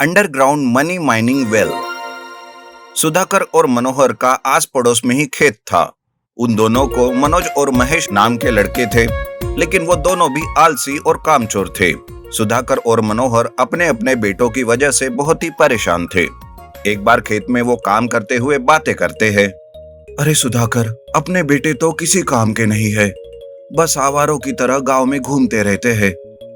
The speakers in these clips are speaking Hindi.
Underground money mining well. Sudhakar और मनोहर का आस पड़ोस में ही खेत था। उन दोनों को मनोज और महेश नाम के लड़के थे, लेकिन वो दोनों भी आलसी और कामचोर थे। सुधाकर और मनोहर अपने अपने बेटों की वजह से बहुत ही परेशान थे। एक बार खेत में वो काम करते हुए बातें करते हैं। अरे सुधाकर, अपने बेटे तो किसी काम के नहीं है, बस आवारों की तरह गांव में घूमते रहते हैं।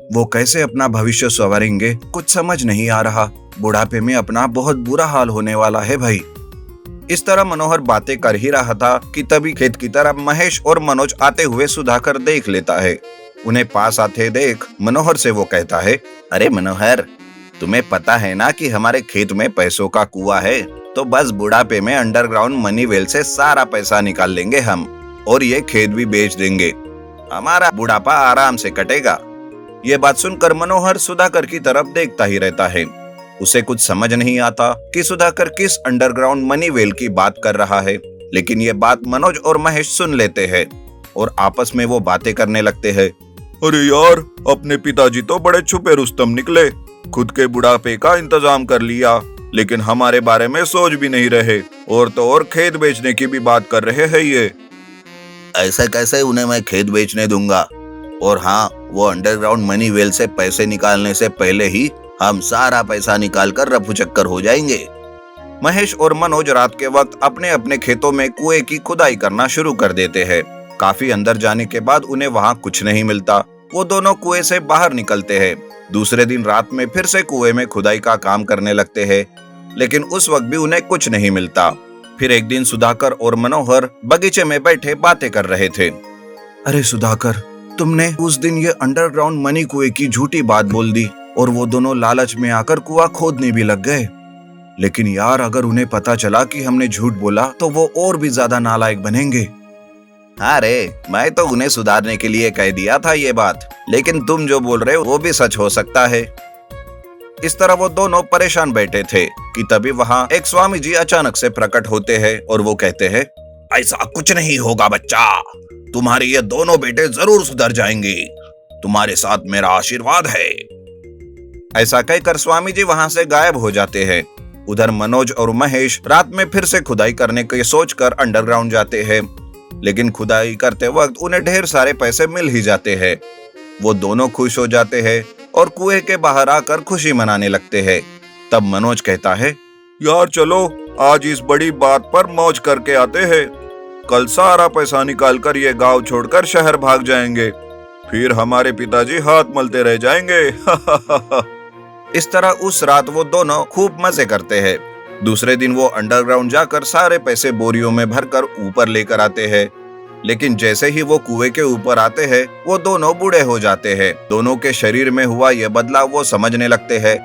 वो कैसे अपना भविष्य संवारेंगे, कुछ समझ नहीं आ रहा। बुढ़ापे में अपना बहुत बुरा हाल होने वाला है भाई। इस तरह मनोहर बातें कर ही रहा था कि तभी खेत की तरफ महेश और मनोज आते हुए सुधाकर देख लेता है। उन्हें पास आते देख मनोहर से वो कहता है, अरे मनोहर, तुम्हें पता है ना कि हमारे खेत में पैसों का कुआं है, तो बस बुढ़ापे में अंडरग्राउंड मनी वेल से सारा पैसा निकाल लेंगे हम, और ये खेत भी बेच देंगे। हमारा बुढ़ापा आराम से कटेगा। ये बात सुनकर मनोहर सुधाकर की तरफ देखता ही रहता है। उसे कुछ समझ नहीं आता कि सुधाकर किस अंडरग्राउंड मनी वेल की बात कर रहा है, लेकिन ये बात मनोज और महेश सुन लेते हैं और आपस में वो बातें करने लगते हैं। अरे यार, अपने पिताजी तो बड़े छुपे रुस्तम निकले। खुद के बुढ़ापे का इंतजाम कर लिया, लेकिन हमारे बारे में सोच भी नहीं रहे, और तो और खेत बेचने की भी बात कर रहे हैं ये। ऐसे कैसे उन्हें मैं खेत बेचने दूंगा? और हाँ, वो अंडरग्राउंड मनी वेल से पैसे निकालने से पहले ही हम सारा पैसा निकाल कर रफू चक्कर हो जाएंगे। महेश और मनोज रात के वक्त अपने अपने खेतों में कुएं की खुदाई करना शुरू कर देते हैं। काफी अंदर जाने के बाद उन्हें वहां कुछ नहीं मिलता। वो दोनों कुएं से बाहर निकलते हैं। दूसरे दिन रात में फिर से कुएं में खुदाई का काम करने लगते हैं, लेकिन उस वक्त भी उन्हें कुछ नहीं मिलता। फिर एक दिन सुधाकर और मनोहर बगीचे में बैठे बातें कर रहे थे। अरे सुधाकर, तुमने उस दिन ये अंडरग्राउंड मनी कुएं की झूठी बात बोल दी और वो दोनों लालच में आकर कुआं खोदने भी लग गए। लेकिन यार, अगर उन्हें पता चला कि हमने झूठ बोला तो वो और भी ज्यादा नालायक बनेंगे। हाँ रे, मैं तो उन्हें सुधारने के लिए कह दिया था ये बात, लेकिन तुम जो बोल रहे हो वो भी सच हो सकता है। इस तरह वो दोनों परेशान बैठे थे कि तभी वहाँ एक स्वामी जी अचानक से प्रकट होते हैं और वो कहते हैं, ऐसा कुछ नहीं होगा बच्चा, तुम्हारे ये दोनों बेटे जरूर सुधर जाएंगे, तुम्हारे साथ मेरा आशीर्वाद है। ऐसा कहकर स्वामी जी वहां से गायब हो जाते हैं। उधर मनोज और महेश रात में फिर से खुदाई करने की सोचकर अंडरग्राउंड जाते हैं, लेकिन खुदाई करते वक्त उन्हें ढेर सारे पैसे मिल ही जाते हैं। वो दोनों खुश हो जाते हैं और कुएं के बाहर आकर खुशी मनाने लगते हैं। तब मनोज कहता है, यार चलो, आज इस बड़ी बात पर मौज करके आते हैं। कल सारा पैसा निकालकर ये गांव छोड़कर शहर भाग जाएंगे, फिर हमारे पिताजी हाथ मलते रह जाएंगे। इस तरह उस रात वो दोनों खूब मजे करते हैं। दूसरे दिन वो अंडरग्राउंड जाकर सारे पैसे बोरियों में भरकर ऊपर लेकर आते हैं, लेकिन जैसे ही वो कुएं के ऊपर आते हैं वो दोनों बूढ़े हो जाते हैं। दोनों के शरीर में हुआ यह बदलाव वो समझने लगते हैं।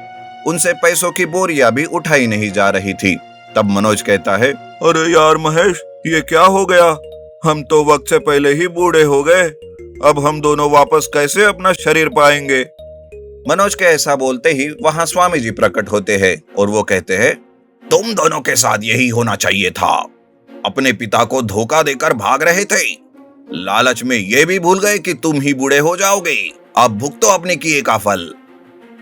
उनसे पैसों की बोरियां भी उठाई नहीं जा रही थी। तब मनोज कहता है, अरे यार महेश, ये क्या हो गया? हम तो वक्त से पहले ही बूढ़े हो गए, अब हम दोनों वापस कैसे अपना शरीर पाएंगे? मनोज के ऐसा बोलते ही वहां स्वामी जी प्रकट होते हैं और वो कहते हैं, तुम दोनों के साथ यही होना चाहिए था। अपने पिता को धोखा देकर भाग रहे थे, लालच में ये भी भूल गए कि तुम ही बूढ़े हो जाओगे। अब भुगतो अपने किए का फल।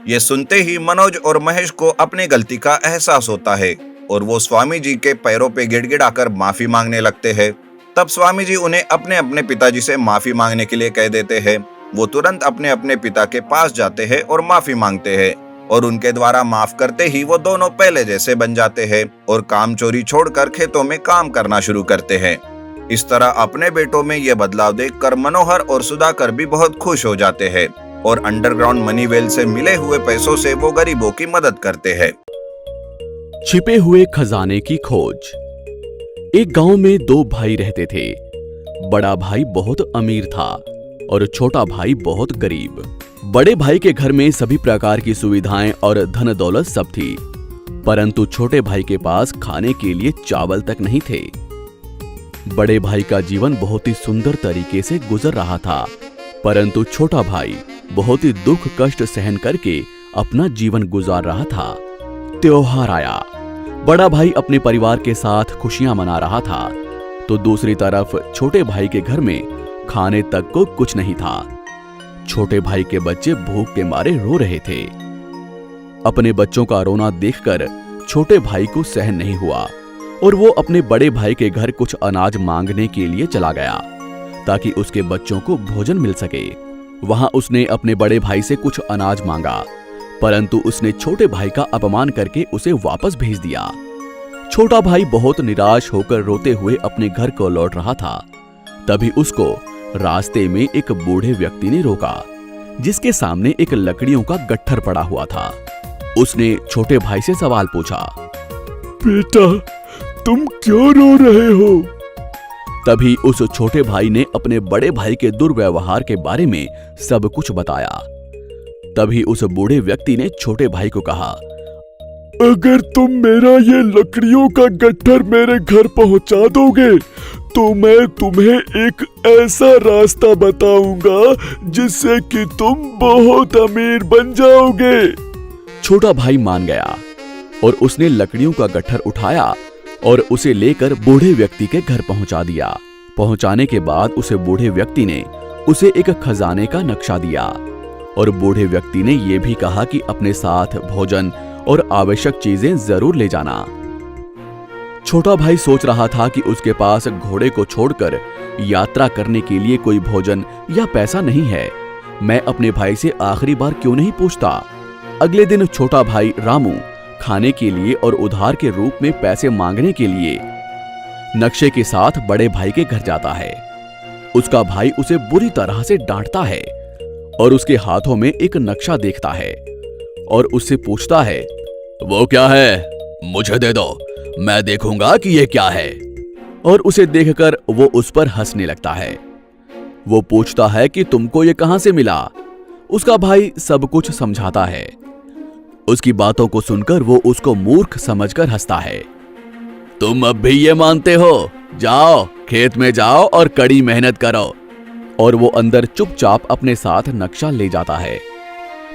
ये सुनते ही मनोज और महेश को अपनी गलती का एहसास होता है और वो स्वामी जी के पैरों पे गिड़गिड़ाकर माफी मांगने लगते हैं। तब स्वामी जी उन्हें अपने अपने पिताजी से माफी मांगने के लिए कह देते हैं। वो तुरंत अपने अपने पिता के पास जाते हैं और माफी मांगते हैं, और उनके द्वारा माफ करते ही वो दोनों पहले जैसे बन जाते हैं और काम चोरी छोड़कर खेतों में काम करना शुरू करते हैं। इस तरह अपने बेटों में ये बदलाव देखकर मनोहर और सुधाकर भी बहुत खुश हो जाते हैं और अंडरग्राउंड मनी वेल से मिले हुए पैसों से वो गरीबों की मदद करते हैं। छिपे हुए खजाने की खोज। एक गांव में दो भाई रहते थे। बड़ा भाई बहुत अमीर था और छोटा भाई बहुत गरीब। बड़े भाई के घर में सभी प्रकार की सुविधाएं और धन दौलत सब थी, परंतु छोटे भाई के पास खाने के लिए चावल तक नहीं थे। बड़े भाई का जीवन बहुत ही सुंदर तरीके से गुजर रहा था, परंतु छोटा भाई बहुत ही दुख कष्ट सहन करके अपना जीवन गुजार रहा था। त्योहार आया, बड़ा भाई अपने परिवार के साथ खुशियां मना रहा था, तो दूसरी तरफ छोटे भाई के घर में खाने तक को कुछ नहीं था। छोटे भाई के बच्चे भूख के मारे रो रहे थे। अपने बच्चों का रोना देखकर छोटे भाई को सहन नहीं हुआ और वो अपने बड़े भाई के घर कुछ अनाज मांगने के लिए चला गया ताकि उसके बच्चों को भोजन मिल सके। वहां उसने अपने बड़े भाई से कुछ अनाज मांगा, परंतु उसने छोटे भाई का अपमान करके उसे वापस भेज दिया। छोटा भाई बहुत निराश होकर रोते हुए अपने घर को लौट रहा था। तभी उसको रास्ते में एक बूढ़े व्यक्ति ने रोका, जिसके सामने एक लकड़ियों का गट्ठर पड़ा हुआ था। उसने छोटे भाई से सवाल पूछा, बेटा, तुम क्यों रो रहे हो? तभी उस छोटे भाई ने अपने बड़े भाई के दुर्व्यवहार के बारे में सब कुछ बताया। तभी उस बूढ़े व्यक्ति ने छोटे भाई को कहा, अगर तुम मेरा ये लकड़ियों का गट्ठर मेरे घर पहुंचा दोगे तो मैं तुम्हें एक ऐसा रास्ता बताऊंगा जिससे कि तुम बहुत अमीर बन जाओगे। छोटा भाई मान गया और उसने लकड़ियों का गट्ठर उठाया और उसे लेकर बूढ़े व्यक्ति के घर पहुंचा दिया। पहुंचाने के बाद उसे बूढ़े व्यक्ति ने उसे एक खजाने का नक्शा दिया और बूढ़े व्यक्ति ने यह भी कहा कि अपने साथ भोजन और आवश्यक चीजें जरूर ले जाना। छोटा भाई सोच रहा था कि उसके पास घोड़े को छोड़कर यात्रा करने के लिए कोई भोजन या पैसा नहीं है। मैं अपने भाई से आखिरी बार क्यों नहीं पूछता। अगले दिन छोटा भाई रामू खाने के लिए और उधार के रूप में पैसे मांगने के लिए नक्शे के साथ बड़े भाई के घर जाता है। उसका भाई उसे बुरी तरह से डांटता है और उसके हाथों में एक नक्शा देखता है और उससे पूछता है, वो क्या है? मुझे दे दो, मैं देखूंगा कि ये क्या है। और उसे देखकर वो उस पर हंसने लगता है। वो पूछता है कि तुमको ये कहां से मिला? उसका भाई सब कुछ समझाता है। उसकी बातों को सुनकर वो उसको मूर्ख समझकर हंसता है। तुम अब भी ये मानते हो? जाओ, खेत में जाओ और कड़ी मेहनत करो। और वो अंदर चुपचाप अपने साथ नक्शा ले जाता है।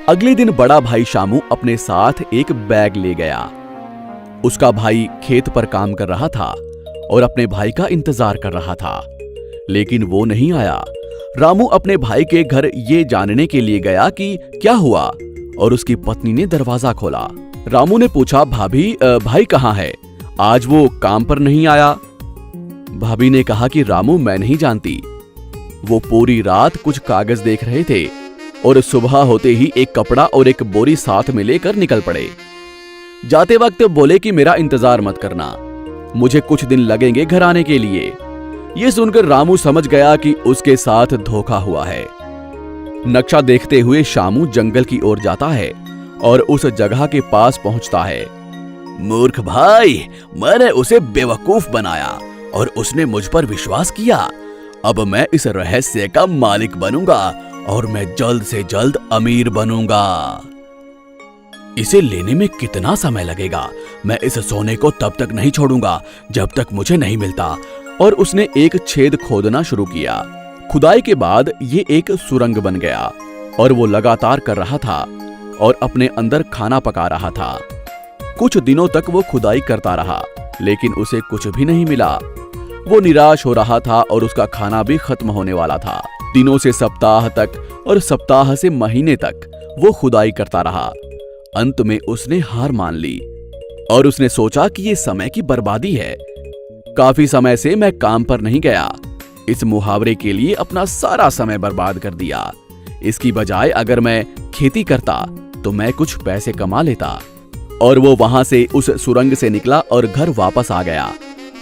अगले दिन बड़ा भाई शामू अपने साथ एक बैग ले गया। उसका भाई खेत पर काम कर रहा था और अपने भाई का इंतजार कर रहा था, लेकिन वो नहीं आया। रामू अपने भाई के घर ये जानने के लिए गया कि क्या हुआ और उसकी पत्नी ने दरवाजा खोला। रामू ने पूछा, भाभी, भाई कहाँ है? आज वो काम पर नहीं आया। भाभी ने कहा कि रामू, मैं नहीं जानती। वो पूरी रात कुछ कागज देख रहे थे और सुबह होते ही एक कपड़ा और एक बोरी साथ में लेकर निकल पड़े। जाते वक्त बोले कि मेरा इंतजार मत करना, मुझे कुछ दिन लगेंगे घर आने के लिए। ये सुनकर रामू समझ गया कि उसके साथ धोखा हुआ है। नक्शा देखते हुए शामू जंगल की ओर जाता है और उस जगह के पास पहुंचता है। मूर्ख भाई, मैंने उसे बेवकूफ बनाया और उसने मुझ पर विश्वास किया। अब मैं इस रहस्य का मालिक बनूंगा और मैं जल्द से जल्द अमीर बनूंगा। इसे लेने में कितना समय लगेगा? मैं इस सोने को तब तक नहीं छोड़ूंगा जब तक मुझे नहीं मिलता। और उसने एक छेद खोदना शुरू किया। खुदाई के बाद ये एक सुरंग बन गया और वो लगातार कर रहा था और अपने अंदर खाना पका रहा था। कुछ दिनों तक वो खुदाई करता रहा, लेकिन उसे कुछ भी नहीं मिला। वो निराश हो रहा था और उसका खाना भी खत्म होने वाला था। दिनों से सप्ताह तक और सप्ताह से महीने तक वो खुदाई करता रहा। अंत में उसने हार मान ली और उसने सोचा कि ये समय की बर्बादी है। काफी समय से मैं काम पर नहीं गया। इस मुहावरे के लिए अपना सारा समय बर्बाद कर दिया। इसकी बजाय अगर मैं खेती करता तो मैं कुछ पैसे कमा लेता। और वो वहां से उस सुरंग से निकला और घर वापस आ गया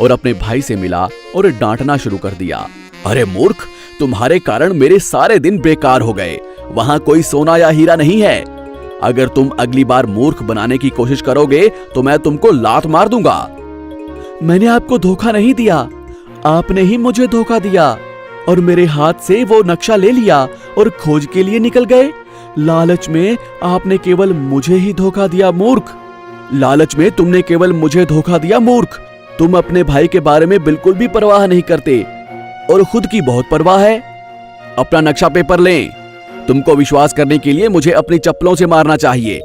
और अपने भाई से मिला और डांटना शुरू कर दिया। अरे मूर्ख, तुम्हारे कारण मेरे सारे दिन बेकार हो गए। वहां कोई सोना या हीरा नहीं है। अगर तुम अगली बार मूर्ख बनाने की कोशिश करोगे तो मैं तुमको लात मार दूंगा। मैंने आपको धोखा नहीं दिया, आपने ही मुझे धोखा दिया और मेरे हाथ से वो नक्शा ले लिया और खोज के लिए निकल गए। लालच में आपने केवल मुझे ही धोखा दिया मूर्ख। लालच में तुमने केवल मुझे धोखा दिया मूर्ख। तुम अपने भाई के बारे में बिल्कुल भी परवाह नहीं करते और खुद की बहुत परवाह है। अपना नक्शा पेपर लें। तुमको विश्वास करने के लिए मुझे अपनी चप्पलों से मारना चाहिए।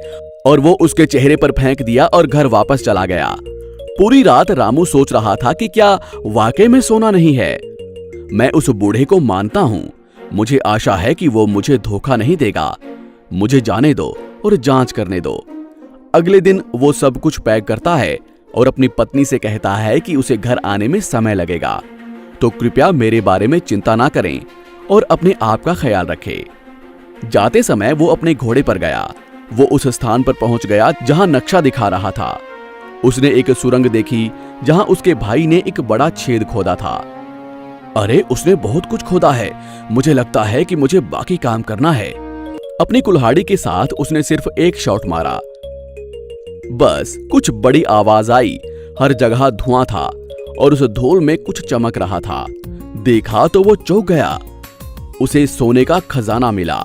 और वो उसके चेहरे पर फेंक दिया और घर वापस चला गया। पूरी रात रामू सोच रहा था कि क्या वाकई में सोना नहीं है। मैं उस बूढ़े को मानता हूं। मुझे आशा है कि वो मुझे धोखा नहीं देगा। मुझे जाने दो और जांच करने दो। अगले दिन वो सब कुछ पैक करता है और अपनी पत्नी से कहता है कि उसे घर आने में समय लगेगा, तो कृपया मेरे बारे में चिंता ना करें और अपने आप का ख्याल रखें। जाते समय वो अपने घोड़े पर गया। वो उस स्थान पर पहुंच गया जहां नक्शा दिखा रहा था। उसने एक सुरंग देखी जहां उसके भाई ने एक बड़ा छेद खोदा था। अरे, उसने बहुत कुछ खोदा है, मुझे लगता है कि मुझे बाकी काम करना है। अपनी कुल्हाड़ी के साथ उसने सिर्फ एक शॉट मारा, बस कुछ बड़ी आवाज आई। हर जगह धुआं था और उस धूल में कुछ चमक रहा था। देखा तो वो चौंक गया। उसे सोने का खजाना मिला।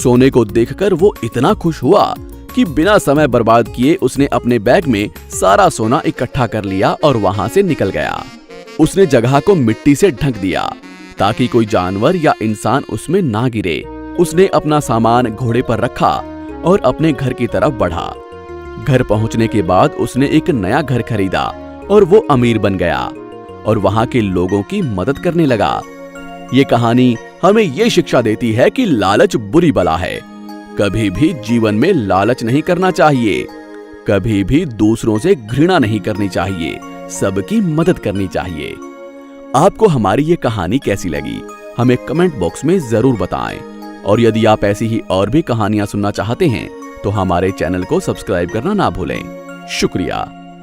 सोने को देखकर वो इतना खुश हुआ कि बिना समय बर्बाद किए उसने अपने बैग में सारा सोना इकट्ठा कर लिया और वहां से निकल गया। उसने जगह को मिट्टी से ढक दिया ताकि कोई जानवर या इंसान उसमें ना गिरे। उसने अपना सामान घोड़े पर रखा और अपने घर की तरफ बढ़ा। घर पहुंचने के बाद उसने एक नया घर खरीदा और वो अमीर बन गया और वहां के लोगों की मदद करने लगा। ये कहानी हमें ये शिक्षा देती है कि लालच बुरी बला है। कभी भी जीवन में लालच नहीं करना चाहिए, कभी भी दूसरों से घृणा नहीं करनी चाहिए, सबकी मदद करनी चाहिए। आपको हमारी ये कहानी कैसी लगी हमें कमेंट बॉक्स में जरूर बताएं। और यदि आप ऐसी ही और भी कहानियां सुनना चाहते हैं तो हमारे चैनल को सब्सक्राइब करना ना भूलें। शुक्रिया।